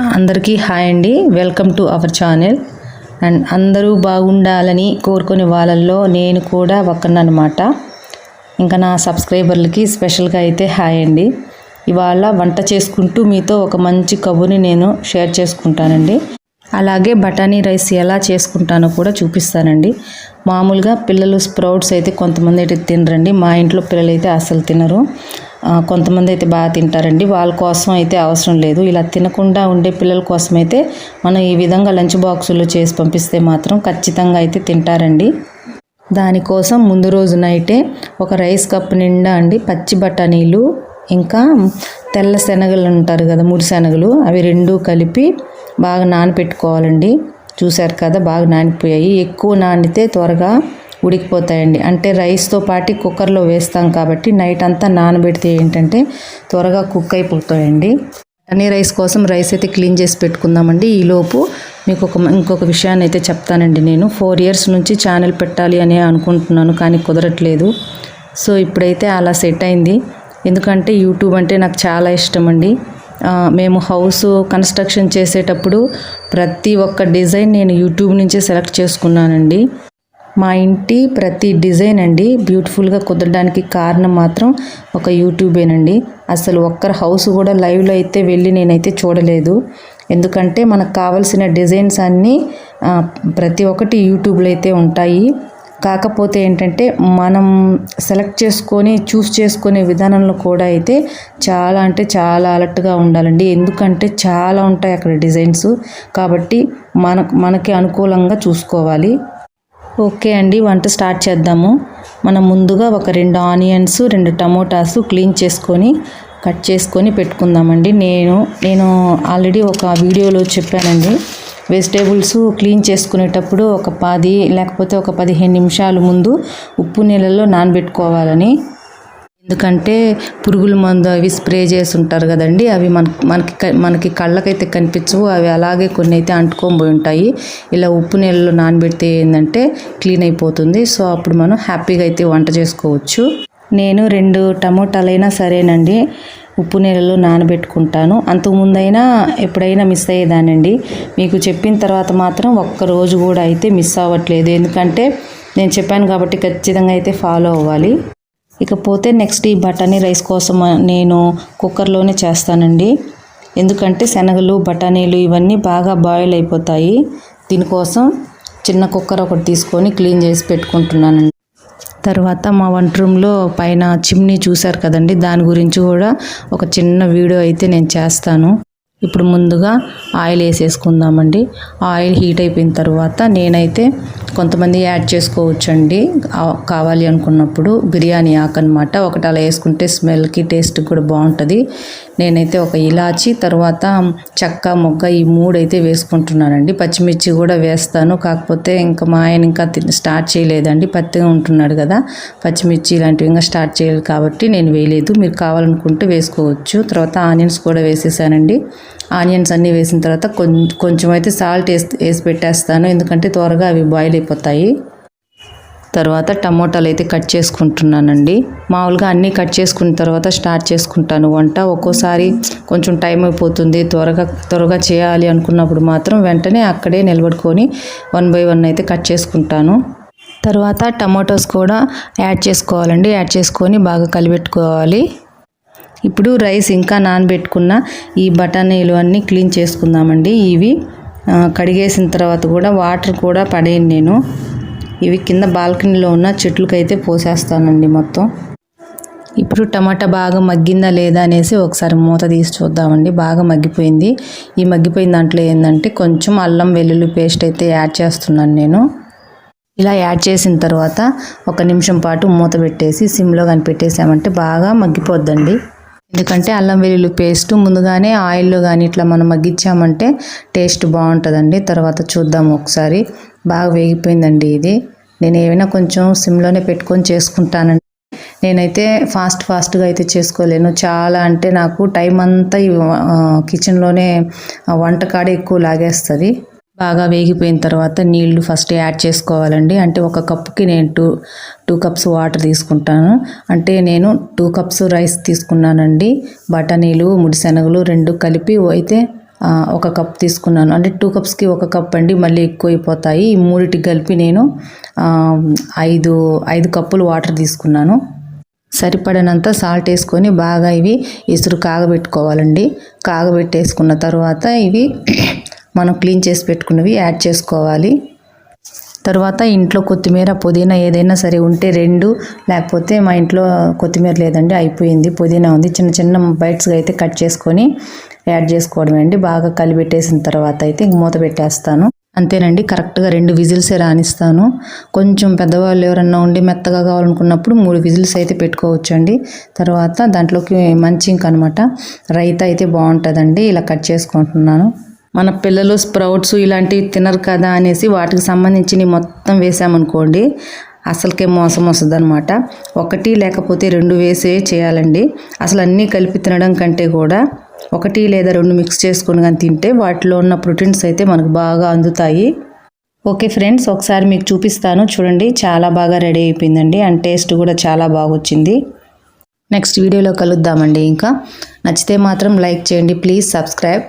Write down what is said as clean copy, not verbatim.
అందరికీ హాయ్ అండి. Welcome to our channel. And అందరూ బాగుండాలని కోరుకునే వాళ్ళల్లో నేను కూడా ఒకనన్నమాట. ఇంకా నా సబ్స్క్రైబర్లకి స్పెషల్గా అయితే హాయ్ అండి. ఇవాళ వంట చేసుకుంటూ మీతో ఒక మంచి కబుర్ని నేను షేర్ చేసుకుంటానండి. అలాగే బఠానీ రైస్ ఎలా చేసుకుంటానో కూడా చూపిస్తానండి. మామూలుగా పిల్లలు స్ప్రౌట్స్ అయితే కొంతమంది అయితే తినరండి. మా ఇంట్లో పిల్లలు అయితే అసలు తినరు. కొంతమంది అయితే బాగా తింటారండి. వాళ్ళ కోసం అయితే అవసరం లేదు. ఇలా తినకుండా ఉండే పిల్లల కోసం అయితే మనం ఈ విధంగా లంచ్ బాక్సులు చేసి పంపిస్తే మాత్రం ఖచ్చితంగా అయితే తింటారండి. దానికోసం ముందు రోజు నైటే ఒక రైస్ కప్ నిండా అండి పచ్చి బఠానీలు, ఇంకా తెల్ల శనగలు ఉంటారు కదా, ముడి శనగలు, అవి రెండు కలిపి బాగా నానపెట్టుకోవాలండి. చూశారు కదా, బాగా నానిపోయాయి. ఎక్కువ నానితే త్వరగా ఉడికిపోతాయండి. అంటే రైస్తో పాటు కుక్కర్లో వేస్తాం కాబట్టి నైట్ అంతా నానబెడితే ఏంటంటే త్వరగా కుక్ అయిపోతాయండి. బఠానీ రైస్ కోసం రైస్ అయితే క్లీన్ చేసి పెట్టుకుందామండి. ఈలోపు మీకు ఇంకొక విషయాన్ని అయితే చెప్తానండి. నేను 4 years నుంచి ఛానల్ పెట్టాలి అని అనుకుంటున్నాను, కానీ కుదరట్లేదు. సో ఇప్పుడైతే అలా సెట్ అయింది. ఎందుకంటే యూట్యూబ్ అంటే నాకు చాలా ఇష్టం అండి. మేము హౌస్ కన్స్ట్రక్షన్ చేసేటప్పుడు ప్రతి ఒక్క డిజైన్ నేను యూట్యూబ్ నుంచే సెలెక్ట్ చేసుకున్నానండి. మా ఇంటి ప్రతి డిజైన్ అండి బ్యూటిఫుల్గా కుదరడానికి కారణం మాత్రం ఒక యూట్యూబేనండి. అసలు ఒక్కరి హౌస్ కూడా లైవ్లో అయితే వెళ్ళి నేనైతే చూడలేదు. ఎందుకంటే మనకు కావాల్సిన డిజైన్స్ అన్నీ ప్రతి ఒక్కటి యూట్యూబ్లో అయితే ఉంటాయి. కాకపోతే ఏంటంటే మనం సెలెక్ట్ చేసుకొని చూస్ చేసుకునే విధానంలో కూడా అయితే చాలా అంటే చాలా అలర్ట్గా ఉండాలండి. ఎందుకంటే చాలా ఉంటాయి అక్కడ డిజైన్స్, కాబట్టి మనకి అనుకూలంగా చూసుకోవాలి. ఓకే అండి, వంట స్టార్ట్ చేద్దాము. మనం ముందుగా ఒక 2 ఆనియన్స్, 2 టమోటాస్ క్లీన్ చేసుకొని కట్ చేసుకొని పెట్టుకుందామండి. నేను ఆల్రెడీ ఒక వీడియోలో చెప్పానండి, వెజిటేబుల్స్ క్లీన్ చేసుకునేటప్పుడు ఒక 10 లేకపోతే ఒక 15 నిమిషాలు ముందు ఉప్పు నీళ్ళల్లో నానబెట్టుకోవాలని. ఎందుకంటే పురుగుల మందు అవి స్ప్రే చేసి ఉంటారు కదండి, అవి మనకి కళ్ళకైతే కనిపించవు. అవి అలాగే కొన్ని అయితే అంటుకొని పోయి ఉంటాయి. ఇలా ఉప్పు నీళ్ళలో నానబెడితే ఏంటంటే క్లీన్ అయిపోతుంది. సో అప్పుడు మనం హ్యాపీగా అయితే వంట చేసుకోవచ్చు. నేను 2 టమోటాలైనా సరేనండి ఉప్పు నీళ్ళలో నానబెట్టుకుంటాను. అంతకుముందైనా ఎప్పుడైనా మిస్ అయ్యేదానండి. మీకు చెప్పిన తర్వాత మాత్రం ఒక్కరోజు కూడా అయితే మిస్ అవ్వట్లేదు. ఎందుకంటే నేను చెప్పాను కాబట్టి ఖచ్చితంగా అయితే ఫాలో అవ్వాలి. ఇకపోతే నెక్స్ట్ ఈ బఠానీ రైస్ కోసం నేను కుక్కర్లోనే చేస్తానండి. ఎందుకంటే శనగలు, బఠానీలు ఇవన్నీ బాగా బాయిల్ అయిపోతాయి. దీనికోసం చిన్న కుక్కర్ ఒకటి తీసుకొని క్లీన్ చేసి పెట్టుకుంటున్నానండి. తర్వాత మా వంట రూమ్లో పైన చిమ్నీ చూశారు కదండి, దాని గురించి కూడా ఒక చిన్న వీడియో అయితే నేను చేస్తాను. ఇప్పుడు ముందుగా ఆయిల్ వేసేసుకుందామండి. ఆయిల్ హీట్ అయిపోయిన తర్వాత నేనైతే కొంతమంది యాడ్ చేసుకోవచ్చండి కావాలి అనుకున్నప్పుడు, బిర్యానీ ఆకు అనమాట. ఒకటి అలా వేసుకుంటే స్మెల్కి టేస్ట్ కూడా బాగుంటుంది. నేనైతే ఒక ఇలాచి, తర్వాత చెక్క, మొగ్గ, ఈ 3 అయితే వేసుకుంటున్నానండి. పచ్చిమిర్చి కూడా వేస్తాను, కాకపోతే ఇంకా మా ఆయన ఇంకా స్టార్ట్ చేయలేదండి. పత్తిగా ఉంటున్నాడు కదా, పచ్చిమిర్చి ఇలాంటివి ఇంకా స్టార్ట్ చేయాలి కాబట్టి నేను వేయలేదు. మీరు కావాలనుకుంటే వేసుకోవచ్చు. తర్వాత ఆనియన్స్ కూడా వేసేసానండి. ఆనియన్స్ అన్నీ వేసిన తర్వాత కొంచెం అయితే సాల్ట్ వేసి పెట్టేస్తాను, ఎందుకంటే త్వరగా అవి బాయిల్ అయిపోతాయి. తర్వాత టమోటాలు అయితే కట్ చేసుకుంటున్నానండి. మామూలుగా అన్నీ కట్ చేసుకున్న తర్వాత స్టార్ట్ చేసుకుంటాను వంట. ఒక్కోసారి కొంచెం టైం అయిపోతుంది, త్వరగా చేయాలి అనుకున్నప్పుడు మాత్రం వెంటనే అక్కడే నిలబడుకొని 1 by 1 అయితే కట్ చేసుకుంటాను. తర్వాత టమోటాస్ కూడా యాడ్ చేసుకోవాలండి. యాడ్ చేసుకొని బాగా కలిపెట్టుకోవాలి. ఇప్పుడు రైస్ ఇంకా నానబెట్టుకున్న ఈ బఠానీలు అన్నీ క్లీన్ చేసుకుందామండి. ఇవి కడిగేసిన తర్వాత కూడా వాటర్ కూడా పడేయండి. నేను ఇవి కింద బాల్కనీలో ఉన్న చెట్లకైతే పోసేస్తానండి మొత్తం. ఇప్పుడు టమాటా బాగా మగ్గిందా లేదా అనేసి ఒకసారి మూత తీసి చూద్దామండి. బాగా మగ్గిపోయింది. ఈ మగ్గిపోయిన దాంట్లో ఏంటంటే కొంచెం అల్లం వెల్లుల్లి పేస్ట్ అయితే యాడ్ చేస్తున్నాను నేను. ఇలా యాడ్ చేసిన తర్వాత 1 నిమిషం పాటు మూత పెట్టేసి సిమ్లో కానీ పెట్టేసామంటే బాగా మగ్గిపోద్దండి. ఎందుకంటే అల్లం వెల్లుల్లి పేస్ట్ ముందుగానే ఆయిల్లో కానీ ఇట్లా మనం మగ్గించామంటే టేస్ట్ బాగుంటుందండి. తర్వాత చూద్దాం ఒకసారి. బాగా వేగిపోయిందండి ఇది. నేను ఏమైనా కొంచెం సిమ్లోనే పెట్టుకొని చేసుకుంటానండి. నేనైతే ఫాస్ట్గా అయితే చేసుకోలేను. చాలా అంటే నాకు టైం అంతా కిచెన్లోనే వంటకాడే ఎక్కువ లాగేస్తుంది. బాగా వేగిపోయిన తర్వాత నీళ్లు ఫస్ట్ యాడ్ చేసుకోవాలండి. అంటే 1 కప్పుకి నేను 2 కప్స్ వాటర్ తీసుకుంటాను. అంటే నేను 2 కప్స్ రైస్ తీసుకున్నానండి. బఠానీలు, ముడి శనగలు 2 కలిపి అయితే ఒక కప్ తీసుకున్నాను. అంటే 2 కప్స్కి 1 కప్ అండి, మళ్ళీ ఎక్కువ అయిపోతాయి. ఈ మూడిటికి కలిపి నేను 5 కప్పులు వాటర్ తీసుకున్నాను. సరిపడినంత సాల్ట్ వేసుకొని బాగా ఇవి ఇసురు కాగబెట్టుకోవాలండి. కాగబెట్టేసుకున్న తర్వాత ఇవి మనం క్లీన్ చేసి పెట్టుకున్నవి యాడ్ చేసుకోవాలి. తర్వాత ఇంట్లో కొత్తిమీర, పుదీనా ఏదైనా సరే ఉంటే 2, లేకపోతే మా ఇంట్లో కొత్తిమీర లేదండి, అయిపోయింది. పుదీనా ఉంది, చిన్న చిన్న బైట్స్గా అయితే కట్ చేసుకొని యాడ్ చేసుకోవడమే అండి. బాగా కలిపెట్టేసిన తర్వాత అయితే మూత పెట్టేస్తాను. అంతేనండి, కరెక్ట్గా 2 విజిల్సే రానిస్తాను. కొంచెం పెద్దవాళ్ళు ఎవరన్నా ఉండి మెత్తగా కావాలనుకున్నప్పుడు 3 విజిల్స్ అయితే పెట్టుకోవచ్చండి. తర్వాత దాంట్లోకి మంచి ఇంకనమాట రైతా అయితే బాగుంటుందండి. ఇలా కట్ చేసుకుంటున్నాను. మన పిల్లలు స్ప్రౌట్స్ ఇలాంటివి తినరు కదా అనేసి వాటికి సంబంధించి మొత్తం వేసామనుకోండి, అసలుకే మోసం వస్తుంది అనమాట. 1 లేకపోతే 2 వేసే చేయాలండి. అసలు అన్నీ కలిపి తినడం కంటే కూడా 1 లేదా 2 మిక్స్ చేసుకొని కానీ తింటే వాటిలో ఉన్న ప్రోటీన్స్ అయితే మనకు బాగా అందుతాయి. ఓకే ఫ్రెండ్స్, ఒకసారి మీకు చూపిస్తాను చూడండి. చాలా బాగా రెడీ అయిపోయిందండి. అండ్ టేస్ట్ కూడా చాలా బాగా వచ్చింది. నెక్స్ట్ వీడియోలో కలుద్దామండి. ఇంకా నచ్చితే మాత్రం లైక్ చేయండి, ప్లీజ్ సబ్స్క్రైబ్.